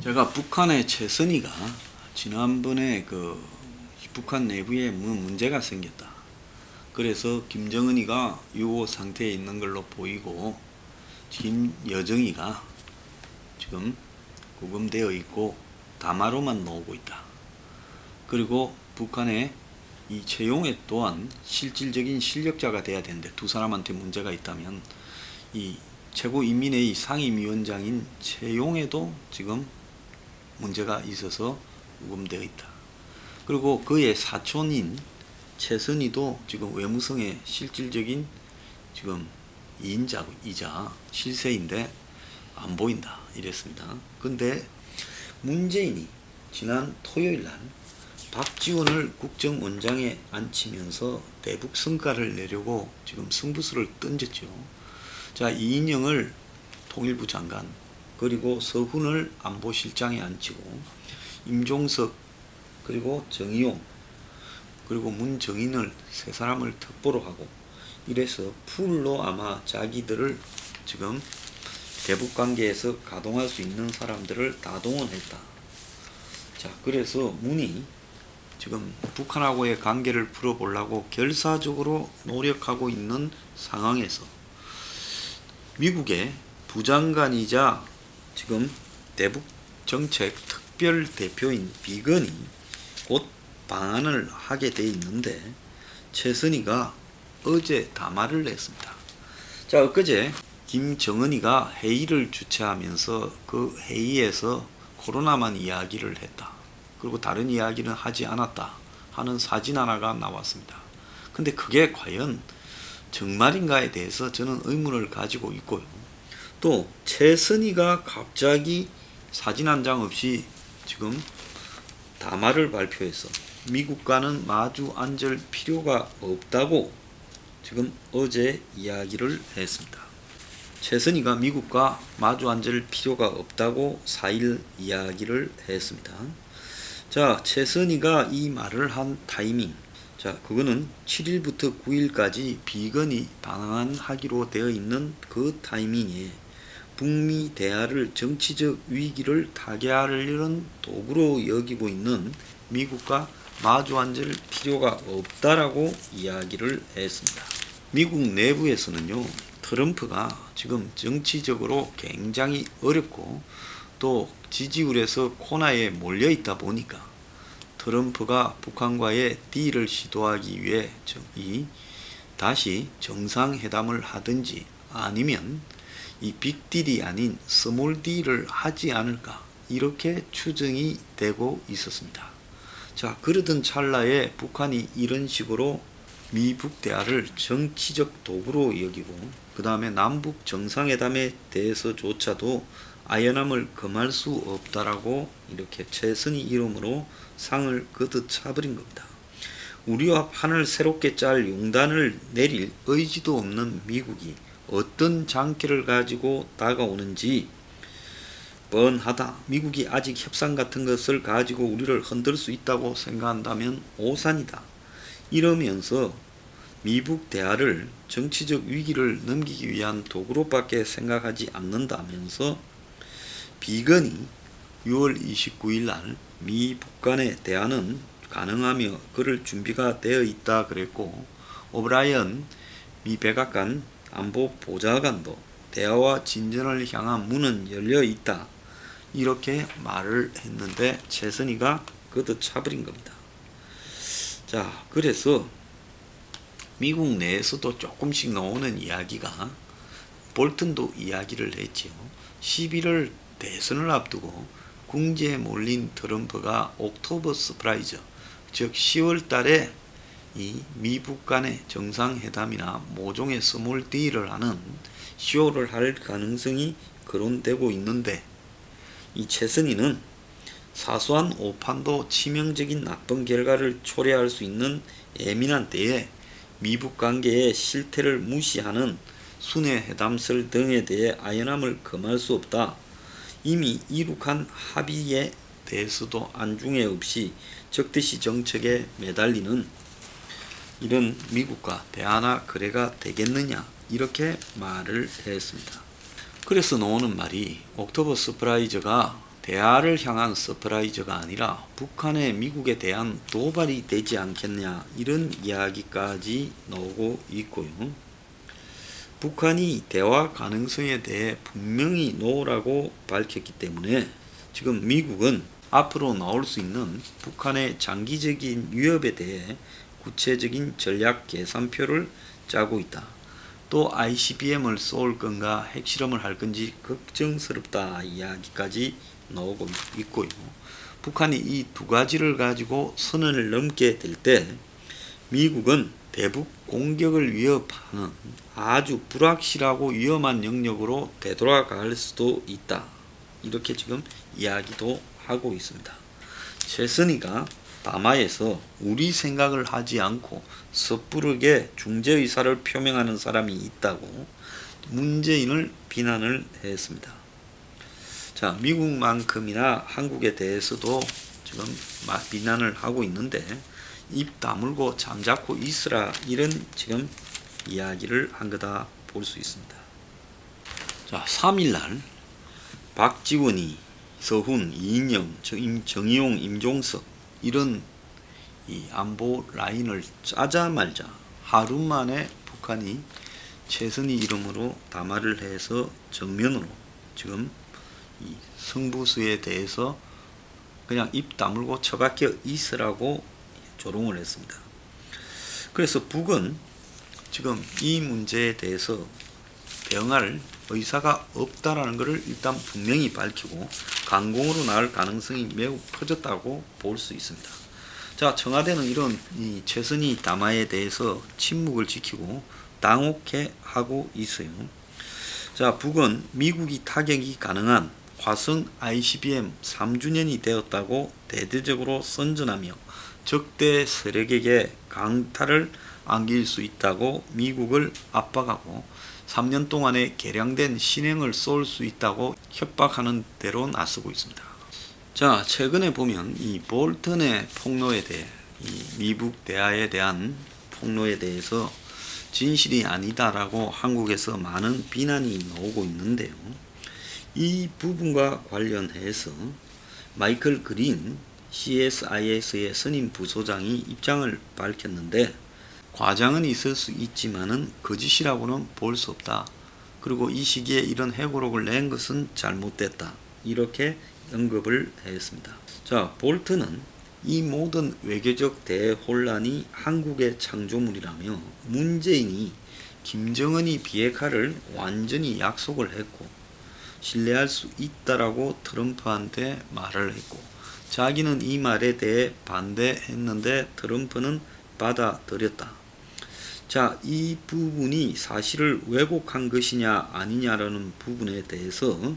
제가 북한의 최선희가 지난번에 북한 내부에 문제가 생겼다. 그래서 김정은이가 유오 상태에 있는 걸로 보이고 김여정이가 지금 구금되어 있고 담화로만 나오고 있다. 그리고 북한의 이 최용해 또한 실질적인 실력자가 돼야 되는데 두 사람한테 문제가 있다면 이 최고인민회의 상임위원장인 최용해도 지금 문제가 있어서 구금되어 있다. 그리고 그의 사촌인 최선희도 지금 외무성의 실질적인 지금 2인자이자 실세인데 안 보인다 이랬습니다. 근데 문재인이 지난 토요일 날 박지원을 국정원장에 앉히면서 대북 성과를 내려고 지금 승부수를 던졌죠. 자, 이인영을 통일부 장관, 그리고 서훈을 안보실장에 앉히고 임종석, 그리고 정의용, 그리고 문정인을 세 사람을 특보로 하고 이래서 풀로 아마 자기들을 지금 대북관계에서 가동할 수 있는 사람들을 다 동원했다. 자, 그래서 문이 지금 북한하고의 관계를 풀어보려고 결사적으로 노력하고 있는 상황에서 미국의 부장관이자 지금 대북정책 특별대표인 비건이 곧 방한을 하게 돼 있는데 최선희가 어제 담화를 냈습니다. 자, 엊그제 김정은이가 회의를 주최하면서 그 회의에서 코로나만 이야기를 했다. 그리고 다른 이야기는 하지 않았다 하는 사진 하나가 나왔습니다. 근데 그게 과연 정말인가에 대해서 저는 의문을 가지고 있고요. 또 최선희가 갑자기 사진 한 장 없이 지금 담화를 발표해서 미국과는 마주 앉을 필요가 없다고 지금 어제 이야기를 했습니다. 최선희가 미국과 마주 앉을 필요가 없다고 4일 이야기를 했습니다. 자, 최선희가 이 말을 한 타이밍, 자, 그거는 7일부터 9일까지 비건이 방한하기로 되어 있는 그 타이밍에 북미 대화를 정치적 위기를 타개하려는 도구로 여기고 있는 미국과 마주 앉을 필요가 없다라고 이야기를 했습니다. 미국 내부에서는요, 트럼프가 지금 정치적으로 굉장히 어렵고 또 지지율에서 코너에 몰려 있다 보니까 트럼프가 북한과의 딜을 시도하기 위해 다시 정상회담을 하든지 아니면 이 빅딜이 아닌 스몰딜을 하지 않을까 이렇게 추정이 되고 있었습니다. 자, 그러던 찰나에 북한이 이런 식으로 미북 대화를 정치적 도구로 여기고 그 다음에 남북 정상회담에 대해서조차도 아연함을 금할 수 없다라고 이렇게 최선희 이름으로 상을 거듭 차버린 겁니다. 우리와 판을 새롭게 짤 용단을 내릴 의지도 없는 미국이 어떤 장기를 가지고 다가오는지 뻔하다. 미국이 아직 협상 같은 것을 가지고 우리를 흔들 수 있다고 생각한다면 오산이다. 이러면서 미북 대화를 정치적 위기를 넘기기 위한 도구로밖에 생각하지 않는다면서 비건이 6월 29일 날 미북 간의 대화는 가능하며 그럴 준비가 되어 있다 그랬고, 오브라이언 미 백악관 안보 보좌관도 대화와 진전을 향한 문은 열려 있다 이렇게 말을 했는데 최선희가 거듭 차버린 겁니다. 자, 그래서 미국 내에서도 조금씩 나오는 이야기가 볼튼도 이야기를 했지요. 11월 대선을 앞두고 궁지에 몰린 트럼프가 옥토버 서프라이즈, 즉 10월 달에 이 미북 간의 정상회담이나 모종의 스몰 딜을 하는 쇼를 할 가능성이 거론되고 있는데, 이 최선희는 사소한 오판도 치명적인 나쁜 결과를 초래할 수 있는 예민한 때에 미북 관계의 실태를 무시하는 순회 회담설 등에 대해 아연함을 금할 수 없다. 이미 이룩한 합의에 대해서도 안중에 없이 적대시 정책에 매달리는 이런 미국과 대화나 거래가 되겠느냐 이렇게 말을 했습니다. 그래서 나오는 말이 옥토버 서프라이즈가 대화를 향한 서프라이즈가 아니라 북한의 미국에 대한 도발이 되지 않겠냐, 이런 이야기까지 나오고 있고요. 북한이 대화 가능성에 대해 분명히 노라고 밝혔기 때문에 지금 미국은 앞으로 나올 수 있는 북한의 장기적인 위협에 대해 구체적인 전략 계산표를 짜고 있다. 또 ICBM을 쏠 건가 핵실험을 할 건지 걱정스럽다 이야기까지 나오고 있고요. 북한이 이 두 가지를 가지고 선을 넘게 될 때 미국은 대북 공격을 위협하는 아주 불확실하고 위험한 영역으로 되돌아갈 수도 있다. 이렇게 지금 이야기도 하고 있습니다. 최선희가 담화에서 우리 생각을 하지 않고 섣부르게 중재 의사를 표명하는 사람이 있다고 문재인을 비난을 했습니다. 자, 미국만큼이나 한국에 대해서도 지금 비난을 하고 있는데 입 다물고 잠자코 있으라, 이런 지금 이야기를 한 거다 볼 수 있습니다. 자, 3일날 박지원이 서훈, 이인영, 정의용, 임종석 이런 이 안보 라인을 짜자마자 하루 만에 북한이 최선희 이름으로 담화를 해서 정면으로 지금 이 승부수에 대해서 그냥 입 다물고 처박혀 있으라고 조롱을 했습니다. 그래서 북은 지금 이 문제에 대해서 대응할 의사가 없다라는 것을 일단 분명히 밝히고 강공으로 나갈 가능성이 매우 커졌다고 볼 수 있습니다. 자, 청와대는 이런 이 최선희 담화에 대해서 침묵을 지키고 당혹해 하고 있어요. 자, 북은 미국이 타격이 가능한 화성 ICBM 3주년이 되었다고 대대적으로 선전하며 적대 세력에게 강탈을 안길 수 있다고 미국을 압박하고 3년 동안에 개량된 신행을 쏠 수 있다고 협박하는 대로 나서고 있습니다. 자, 최근에 보면 이 볼턴의 폭로에 대해, 이 미국 대화에 대한 폭로에 대해서 진실이 아니다라고 한국에서 많은 비난이 나오고 있는데요. 이 부분과 관련해서 마이클 그린 CSIS의 선임 부소장이 입장을 밝혔는데, 과장은 있을 수 있지만은 거짓이라고는 볼 수 없다. 그리고 이 시기에 이런 회고록을 낸 것은 잘못됐다. 이렇게 언급을 했습니다. 자, 볼턴은 이 모든 외교적 대혼란이 한국의 창조물이라며 문재인이 김정은이 비핵화를 완전히 약속을 했고 신뢰할 수 있다라고 트럼프한테 말을 했고, 자기는 이 말에 대해 반대했는데 트럼프는 받아들였다. 자, 이 부분이 사실을 왜곡한 것이냐 아니냐라는 부분에 대해서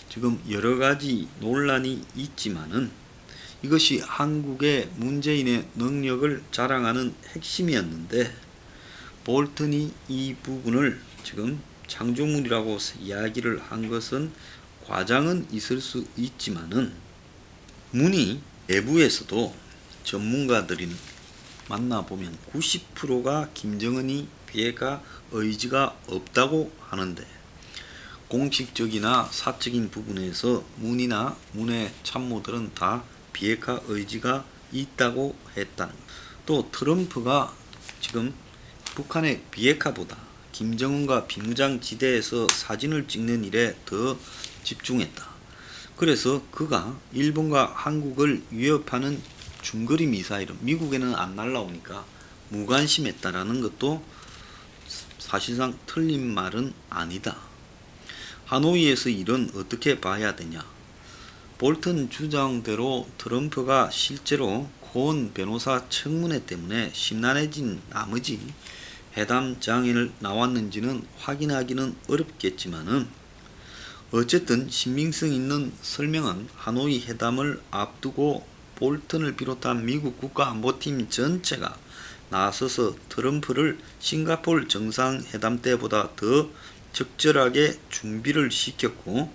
지금 여러 가지 논란이 있지만은 이것이 한국의 문재인의 능력을 자랑하는 핵심이었는데, 볼턴이 이 부분을 지금 창조물이라고 이야기를 한 것은 과장은 있을 수 있지만은 문이 내부에서도 전문가들이 만나보면 90%가 김정은이 비핵화 의지가 없다고 하는데, 공식적이나 사적인 부분에서 문이나 문의 참모들은 다 비핵화 의지가 있다고 했다는 것. 또 트럼프가 지금 북한의 비핵화보다 김정은과 비무장지대에서 사진을 찍는 일에 더 집중했다. 그래서 그가 일본과 한국을 위협하는 중거리 미사일은 미국에는 안 날라오니까 무관심했다라는 것도 사실상 틀린 말은 아니다. 하노이에서 일은 어떻게 봐야 되냐? 볼턴 주장대로 트럼프가 실제로 고은 변호사 청문회 때문에 심란해진 나머지 회담 장애를 나왔는지는 확인하기는 어렵겠지만은 어쨌든 신빙성 있는 설명은 하노이 회담을 앞두고 볼턴을 비롯한 미국 국가안보팀 전체가 나서서 트럼프를 싱가포르 정상회담 때보다 더 적절하게 준비를 시켰고,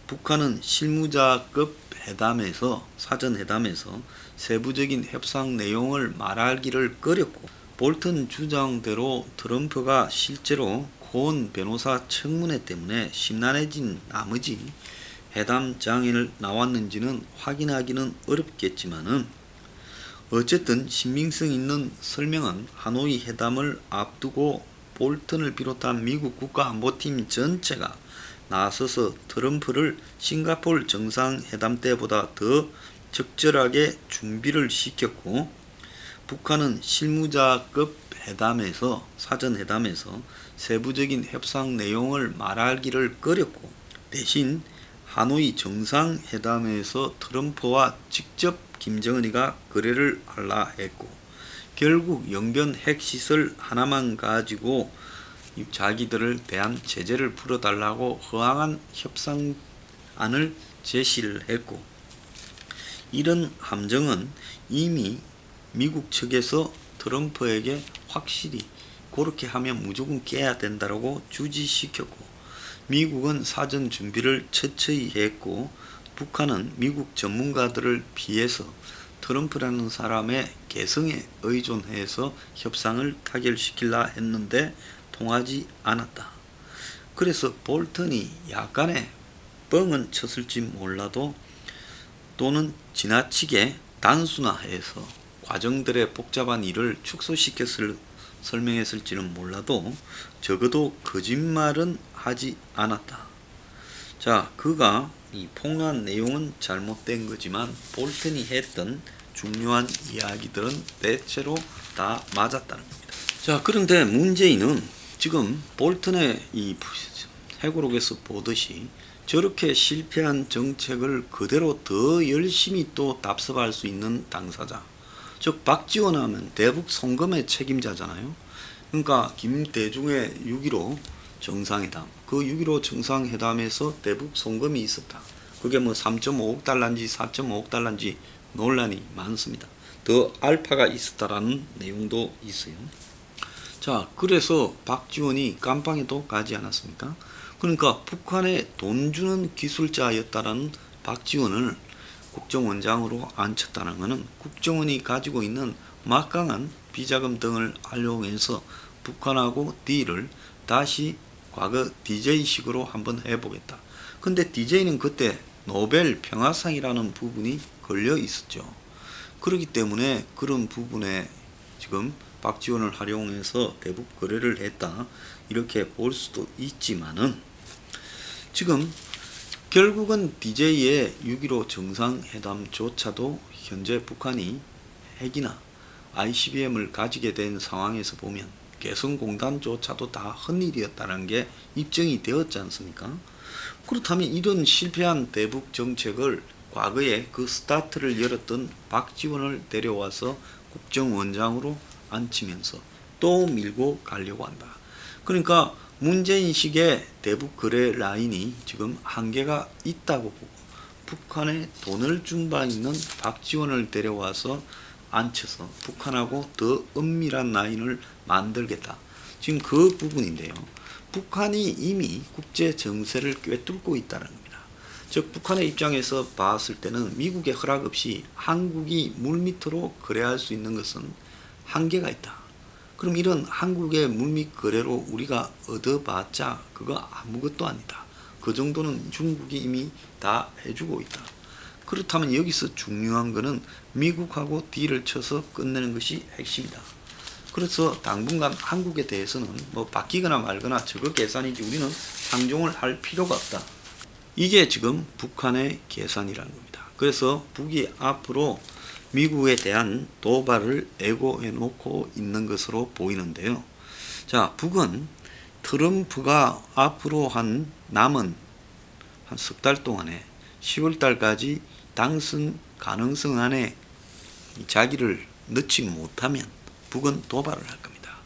북한은 실무자급 회담에서 사전회담에서 세부적인 협상 내용을 말하기를 꺼렸고, 볼턴 주장대로 트럼프가 실제로 고은 변호사 청문회 때문에 심란해진 나머지 회담장에 나왔는지는 확인하기는 어렵겠지만은 어쨌든 신빙성 있는 설명은 하노이 회담을 앞두고 볼턴을 비롯한 미국 국가안보팀 전체가 나서서 트럼프를 싱가포르 정상회담 때보다 더 적절하게 준비를 시켰고, 북한은 실무자급 회담에서 사전회담에서 세부적인 협상 내용을 말하기를 꺼렸고, 대신 하노이 정상회담에서 트럼프와 직접 김정은이가 거래를 하려 했고, 결국 영변 핵시설 하나만 가지고 자기들을 대한 제재를 풀어달라고 허황한 협상안을 제시를 했고, 이런 함정은 이미 미국 측에서 트럼프에게 확실히 그렇게 하면 무조건 깨야 된다고 주지시켰고, 미국은 사전 준비를 철저히 했고, 북한은 미국 전문가들을 피해서 트럼프라는 사람의 개성에 의존해서 협상을 타결시키려 했는데 통하지 않았다. 그래서 볼턴이 약간의 뻥은 쳤을지 몰라도, 또는 지나치게 단순화해서 과정들의 복잡한 일을 축소시켰을 설명했을지는 몰라도 적어도 거짓말은 하지 않았다. 자, 그가 이 폭로한 내용은 잘못된 거지만 볼턴이 했던 중요한 이야기들은 대체로 다 맞았다는 겁니다. 자, 그런데 문제는 지금 볼턴의 이 회고록에서 보듯이 저렇게 실패한 정책을 그대로 더 열심히 또 답습할 수 있는 당사자, 즉 박지원 하면 대북 송금의 책임자잖아요. 그러니까 김대중의 6.15 정상회담, 그 6.15 정상회담에서 대북 송금이 있었다. 그게 뭐 3.5억 달러인지 4.5억 달러인지 논란이 많습니다. 더 알파가 있었다라는 내용도 있어요. 자, 그래서 박지원이 깜빵에도 가지 않았습니까? 그러니까 북한에 돈 주는 기술자였다라는 박지원을 국정원장으로 앉혔다는 것은 국정원이 가지고 있는 막강한 비자금 등을 활용해서 북한하고 딜을 다시 과거 DJ식으로 한번 해보겠다. 근데 DJ는 그때 노벨 평화상이라는 부분이 걸려 있었죠. 그렇기 때문에 그런 부분에 지금 박지원을 활용해서 대북 거래를 했다, 이렇게 볼 수도 있지만은, 지금 결국은 DJ의 6.15 정상회담조차도 현재 북한이 핵이나 ICBM을 가지게 된 상황에서 보면 개성공단조차도 다 헛일이었다는 게 입증이 되었지 않습니까? 그렇다면 이런 실패한 대북 정책을 과거에 그 스타트를 열었던 박지원을 데려와서 국정원장으로 앉히면서 또 밀고 가려고 한다. 그러니까 문재인식의 대북 거래 라인이 지금 한계가 있다고 보고, 북한에 돈을 준 바 있는 박지원을 데려와서 앉혀서 북한하고 더 은밀한 라인을 만들겠다. 지금 그 부분인데요. 북한이 이미 국제 정세를 꿰뚫고 있다는 겁니다. 즉 북한의 입장에서 봤을 때는 미국의 허락 없이 한국이 물밑으로 거래할 수 있는 것은 한계가 있다. 그럼 이런 한국의 물밑 거래로 우리가 얻어봤자 그거 아무것도 아니다. 그 정도는 중국이 이미 다 해주고 있다. 그렇다면 여기서 중요한 것은 미국하고 딜을 쳐서 끝내는 것이 핵심이다. 그래서 당분간 한국에 대해서는 뭐 바뀌거나 말거나 저거 계산이지 우리는 상종을 할 필요가 없다. 이게 지금 북한의 계산이라는 겁니다. 그래서 북이 앞으로 미국에 대한 도발을 예고해 놓고 있는 것으로 보이는데요. 자, 북은 트럼프가 앞으로 남은 한 석 달 동안에 10월 달까지 당선 가능성 안에 자기를 넣지 못하면 북은 도발을 할 겁니다.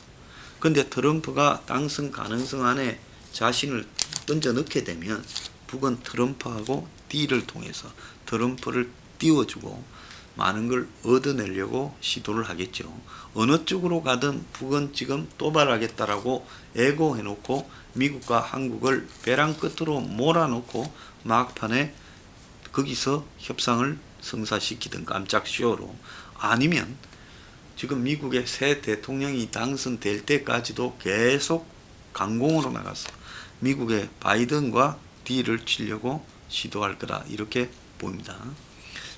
그런데 트럼프가 당선 가능성 안에 자신을 던져 넣게 되면 북은 트럼프하고 딜을 통해서 트럼프를 띄워주고 많은 걸 얻어내려고 시도를 하겠죠. 어느 쪽으로 가든 북은 지금 도발하겠다라고 예고해놓고 미국과 한국을 벼랑 끝으로 몰아놓고 막판에 거기서 협상을 성사시키든 깜짝 쇼로, 아니면 지금 미국의 새 대통령이 당선될 때까지도 계속 강공으로 나가서 미국의 바이든과 딜을 치려고 시도할 거다 이렇게 보입니다.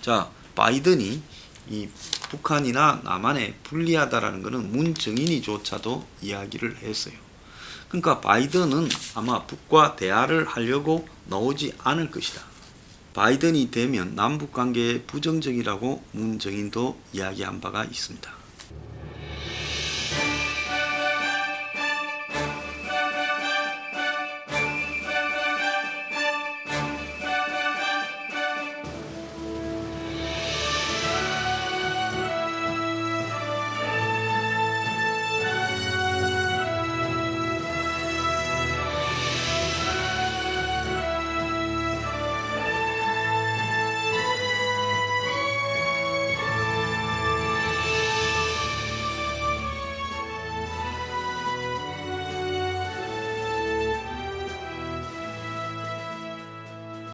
자, 바이든이 이 북한이나 남한에 불리하다라는 것은 문 정인이조차도 이야기를 했어요. 그러니까 바이든은 아마 북과 대화를 하려고 나오지 않을 것이다. 바이든이 되면 남북 관계에 부정적이라고 문 정인도 이야기한 바가 있습니다.